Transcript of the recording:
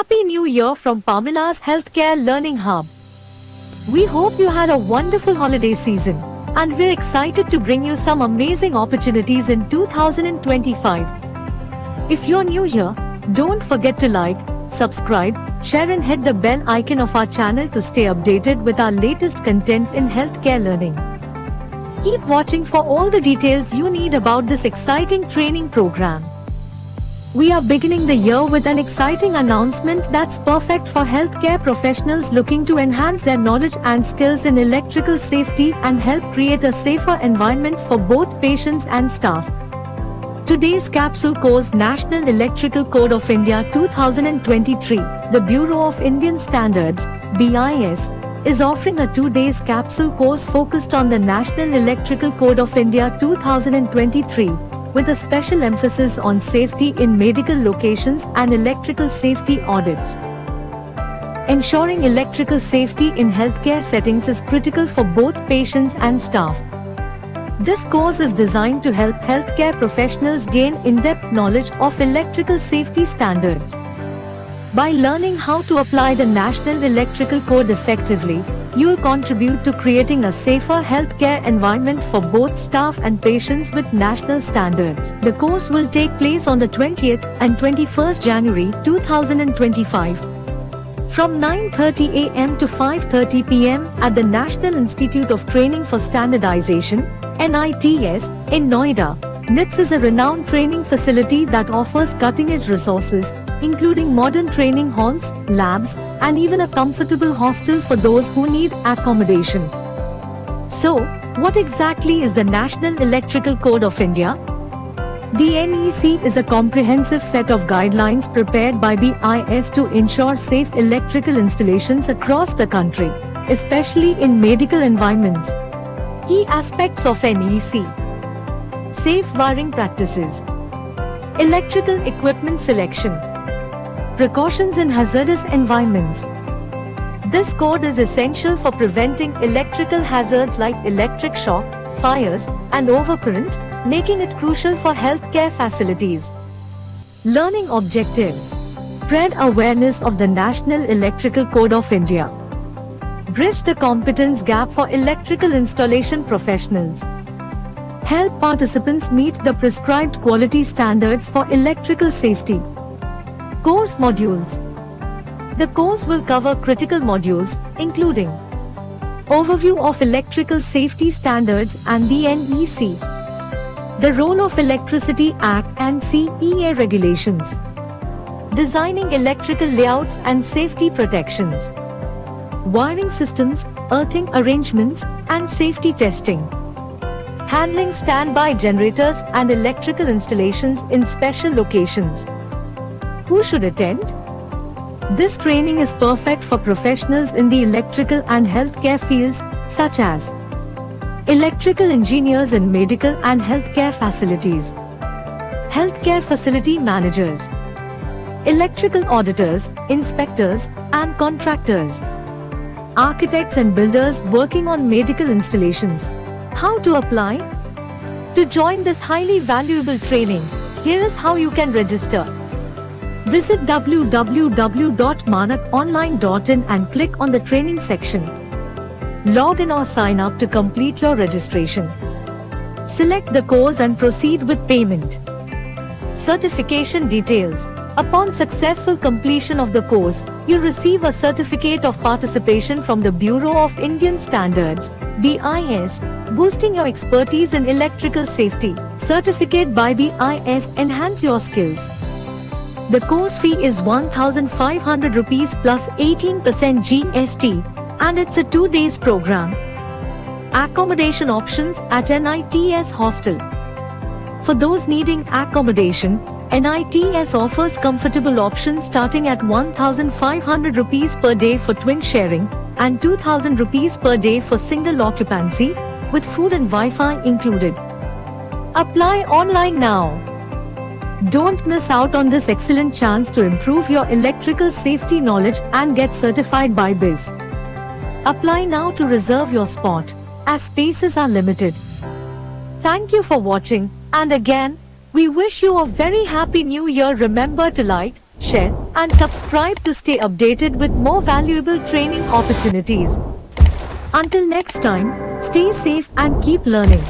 Happy New Year from Pamila's Healthcare Learning Hub. We hope you had a wonderful holiday season, and we're excited to bring you some amazing opportunities in 2025. If you're new here, don't forget to like, subscribe, share and hit the bell icon of our channel to stay updated with our latest content in healthcare learning. Keep watching for all the details you need about this exciting training program. We are beginning the year with an exciting announcement that's perfect for healthcare professionals looking to enhance their knowledge and skills in electrical safety and help create a safer environment for both patients and staff. Today's capsule course, National Electrical Code of India 2023, the Bureau of Indian Standards, BIS, is offering a 2-day capsule course focused on the National Electrical Code of India 2023. With a special emphasis on safety in medical locations and electrical safety audits. Ensuring electrical safety in healthcare settings is critical for both patients and staff. This course is designed to help healthcare professionals gain in-depth knowledge of electrical safety standards. By learning how to apply the National Electrical Code effectively, you'll contribute to creating a safer healthcare environment for both staff and patients with national standards. The course will take place on the 20th and 21st January 2025 from 9:30 a.m. to 5:30 p.m. at the National Institute of Training for Standardization, NITS, in Noida. NITS is a renowned training facility that offers cutting-edge resources, including modern training halls, labs, and even a comfortable hostel for those who need accommodation. So, what exactly is the National Electrical Code of India? The NEC is a comprehensive set of guidelines prepared by BIS to ensure safe electrical installations across the country, especially in medical environments. Key aspects of NEC: safe wiring practices, electrical equipment selection, precautions in hazardous environments. This code is essential for preventing electrical hazards like electric shock, fires, and overcurrent, making it crucial for healthcare facilities. Learning objectives: spread awareness of the National Electrical Code of India, bridge the competence gap for electrical installation professionals, help participants meet the prescribed quality standards for electrical safety. Course modules. The course will cover critical modules, including overview of electrical safety standards and the NEC, the role of Electricity Act and CEA regulations, designing electrical layouts and safety protections, wiring systems, earthing arrangements, and safety testing, handling standby generators and electrical installations in special locations. Who should attend? This training is perfect for professionals in the electrical and healthcare fields, such as electrical engineers in medical and healthcare facilities, healthcare facility managers, electrical auditors, inspectors, and contractors, architects and builders working on medical installations. How to apply? To join this highly valuable training, here is how you can register. Visit www.manakonline.in and click on the training section. Log in or sign up to complete your registration. Select the course and proceed with payment. Certification details. Upon successful completion of the course, you receive a certificate of participation from the Bureau of Indian Standards, BIS, boosting your expertise in electrical safety. Certificate by BIS enhance your skills. The course fee is 1,500 rupees plus 18% GST, and it's a 2-day program. Accommodation options at NITS hostel. For those needing accommodation, NITS offers comfortable options starting at 1,500 rupees per day for twin sharing and 2,000 rupees per day for single occupancy, with food and Wi-Fi included. Apply online now. Don't miss out on this excellent chance to improve your electrical safety knowledge and get certified by BIS. Apply now to reserve your spot, as spaces are limited. Thank you for watching, and again, we wish you a very happy new year. Remember to like, share, and subscribe to stay updated with more valuable training opportunities. Until next time, stay safe and keep learning.